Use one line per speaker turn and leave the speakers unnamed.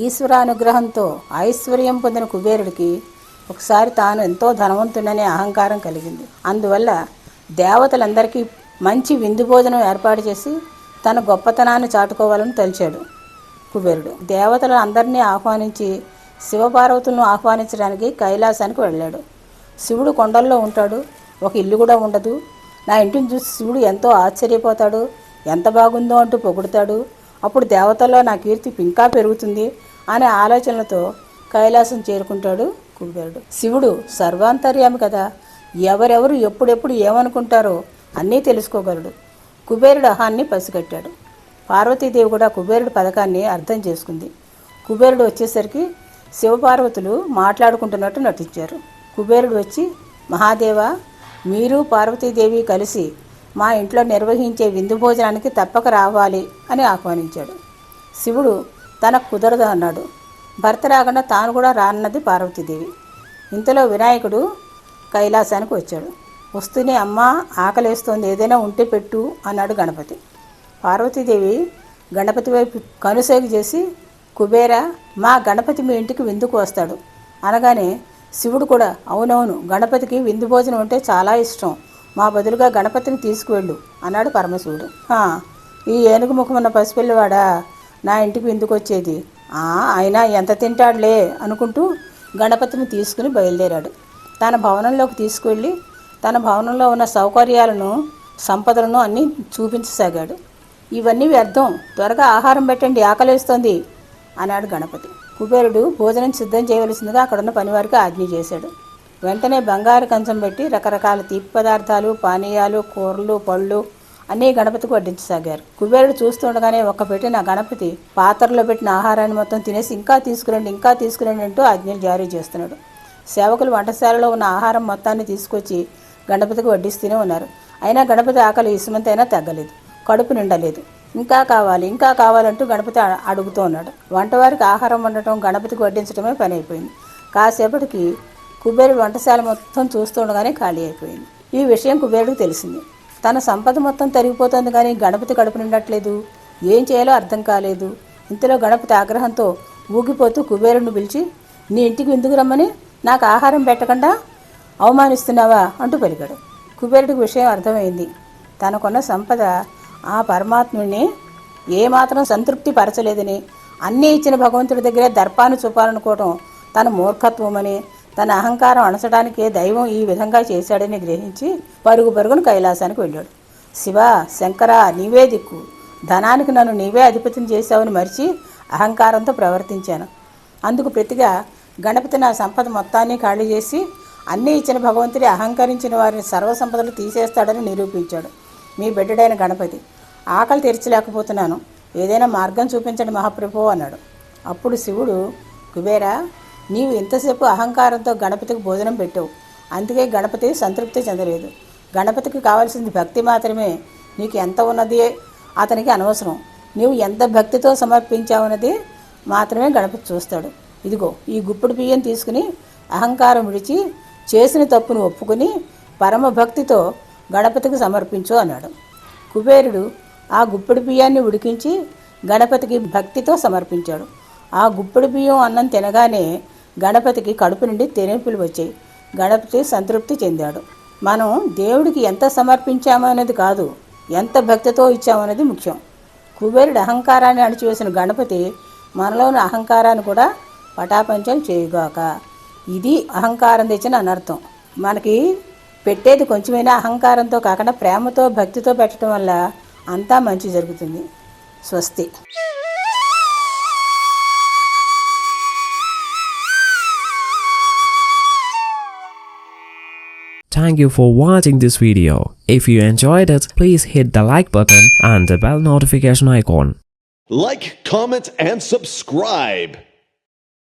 ఈశ్వరానుగ్రహంతో ఐశ్వర్యం పొందిన కుబేరుడికి ఒకసారి తాను ఎంతో ధనవంతుడనే అహంకారం కలిగింది. అందువల్ల దేవతలందరికీ మంచి విందు భోజనం ఏర్పాటు చేసి తన గొప్పతనాన్ని చాటుకోవాలని తలిచాడు కుబేరుడు. దేవతలను అందరినీ ఆహ్వానించి శివపార్వతులను ఆహ్వానించడానికి కైలాసానికి వెళ్ళాడు. శివుడు కొండల్లో ఉంటాడు, ఒక ఇల్లు కూడా ఉండదు. నా ఇంటిని చూసి శివుడు ఎంతో ఆశ్చర్యపోతాడు, ఎంత బాగుందో అంటూ పొగుడుతాడు. అప్పుడు దేవతల్లో నా కీర్తి ఇంకా పెరుగుతుంది అనే ఆలోచనలతో కైలాసం చేరుకుంటాడు కుబేరుడు. శివుడు సర్వాంతర్యామి కదా, ఎవరెవరు ఎప్పుడెప్పుడు ఏమనుకుంటారో అన్నీ తెలుసుకోగలడు. కుబేరుడు అహాన్ని పసిగట్టాడు. పార్వతీదేవి కూడా కుబేరుడి పథకాన్ని అర్థం చేసుకుంది. కుబేరుడు వచ్చేసరికి శివపార్వతులు మాట్లాడుకుంటున్నట్టు నటించారు. కుబేరుడు వచ్చి, మహాదేవ, మీరు పార్వతీదేవి కలిసి మా ఇంట్లో నిర్వహించే విందు భోజనానికి తప్పక రావాలి అని ఆహ్వానించాడు. శివుడు తనకు కుదరదు అన్నాడు. భర్త రాకుండా తాను కూడా రానున్నది పార్వతీదేవి. ఇంతలో వినాయకుడు కైలాసానికి వచ్చాడు. వస్తూనే, అమ్మ ఆకలేస్తోంది, ఏదైనా ఉంటే పెట్టు అన్నాడు గణపతి. పార్వతీదేవి గణపతి వైపు కనుసైగ చేసి, కుబేర, మా గణపతి మీ ఇంటికి విందుకు వస్తాడు అనగానే శివుడు కూడా, అవునవును, గణపతికి విందు భోజనం అంటే చాలా ఇష్టం, మా బదులుగా గణపతిని తీసుకువెళ్ళు అన్నాడు పరమశివుడు. ఈ ఏనుగు ముఖమున్న పసిపిల్లవాడా నా ఇంటికి విందుకు వచ్చేది, అయినా ఎంత తింటాడులే అనుకుంటూ గణపతిని తీసుకుని బయలుదేరాడు. తన భవనంలోకి తీసుకువెళ్ళి తన భవనంలో ఉన్న సౌకర్యాలను, సంపదలను అన్నీ చూపించసాగాడు. ఇవన్నీ వ్యర్థం, త్వరగా ఆహారం పెట్టండి, ఆకలేస్తోంది అన్నాడు గణపతి. కుబేరుడు భోజనం సిద్ధం చేయవలసిందిగా అక్కడున్న పనివారికి ఆజ్ఞ చేశాడు. వెంటనే బంగారు కంచం పెట్టి రకరకాల తీపి పదార్థాలు, పానీయాలు, కూరలు, పళ్ళు అన్నీ గణపతికి వడ్డించసాగారు. కుబేరుడు చూస్తుండగానే ఒక్క పెట్టిన గణపతి పాత్రలో పెట్టిన ఆహారాన్ని మొత్తం తినేసి ఇంకా తీసుకురండి అంటూ ఆజ్ఞలు జారీ చేస్తున్నాడు. సేవకులు వంటశాలలో ఉన్న ఆహారం మొత్తాన్ని తీసుకొచ్చి గణపతికి వడ్డిస్తూనే ఉన్నారు. అయినా గణపతి ఆకలి ఇసుమంతైనా తగ్గలేదు, కడుపు నిండలేదు. ఇంకా కావాలంటూ గణపతి అడుగుతూ ఉన్నాడు. వంటవారికి ఆహారం వండటం, గణపతికి వడ్డించడమే పని అయిపోయింది. కాసేపటికి కుబేరుడు వంటశాల మొత్తం చూస్తుండగానే ఖాళీ అయిపోయింది. ఈ విషయం కుబేరుడికి తెలిసింది. తన సంపద మొత్తం తరిగిపోతుంది, కానీ గణపతి కడుపు నిండట్లేదు. ఏం చేయాలో అర్థం కాలేదు. ఇంతలో గణపతి ఆగ్రహంతో ఊగిపోతూ కుబేరుడిని పిలిచి, నీ ఇంటికి విందుకు రమ్మని నాకు ఆహారం పెట్టకుండా అవమానిస్తున్నావా అంటూ పలికాడు. కుబేరుడికి విషయం అర్థమైంది. తనకున్న సంపద ఆ పరమాత్ముడిని ఏమాత్రం సంతృప్తి పరచలేదని, అన్నీ ఇచ్చిన భగవంతుడి దగ్గరే దర్పాన్ని చూపాలనుకోవటం తన మూర్ఖత్వమని, తన అహంకారం అణచడానికే దైవం ఈ విధంగా చేశాడని గ్రహించి పరుగున కైలాసానికి వెళ్ళాడు. శివ, శంకర, నీవే దిక్కు, ధనానికి నన్ను నీవే అధిపతిని చేశావని మరిచి అహంకారంతో ప్రవర్తించాను. అందుకు ప్రతిగా గణపతి నా సంపద మొత్తాన్ని ఖాళీ చేసి అన్నీ ఇచ్చిన భగవంతుడి అహంకరించిన వారిని సర్వసంపదలు తీసేస్తాడని నిరూపించాడు మీ బిడ్డడైన గణపతి. ఆకలి తీర్చలేకపోతున్నాను, ఏదైనా మార్గం చూపించండి మహాప్రభు అన్నాడు. అప్పుడు శివుడు, కుబేరా, నీవు ఇంతసేపు అహంకారంతో గణపతికి భోజనం పెట్టావు, అందుకే గణపతి సంతృప్తి చెందలేదు. గణపతికి కావాల్సింది భక్తి మాత్రమే. నీకు ఎంత ఉన్నది అతనికి అనవసరం. నీవు ఎంత భక్తితో సమర్పించావన్నది మాత్రమే గణపతి చూస్తాడు. ఇదిగో ఈ గుప్పుడు బియ్యం తీసుకుని అహంకారం విడిచి చేసిన తప్పును ఒప్పుకుని పరమభక్తితో గణపతికి సమర్పించు అన్నాడు. కుబేరుడు ఆ గుప్పెడు బియ్యాన్ని ఉడికించి గణపతికి భక్తితో సమర్పించాడు. ఆ గుప్పెడు బియ్యం అన్నం తినగానే గణపతికి కడుపు నుండి తెనింపులు వచ్చాయి. గణపతి సంతృప్తి చెందాడు. మనం దేవుడికి ఎంత సమర్పించామనేది కాదు, ఎంత భక్తితో ఇచ్చామనేది ముఖ్యం. కుబేరుడు అహంకారాన్ని అణిచివేసిన గణపతి మనలోని అహంకారాన్ని కూడా పటాపంచలు చేయుగాక. ఇది అహంకారం తెచ్చిన అనర్థం. మనకి పెట్టేది కొంచెమైనా అహంకారంతో కాకుండా ప్రేమతో, భక్తితో పెట్టడం వల్ల అంతా మంచి జరుగుతుంది. స్వస్తి.
Thank you for watching this video. If you enjoyed it, please hit the like button and the bell notification icon.
Like, comment, and subscribe.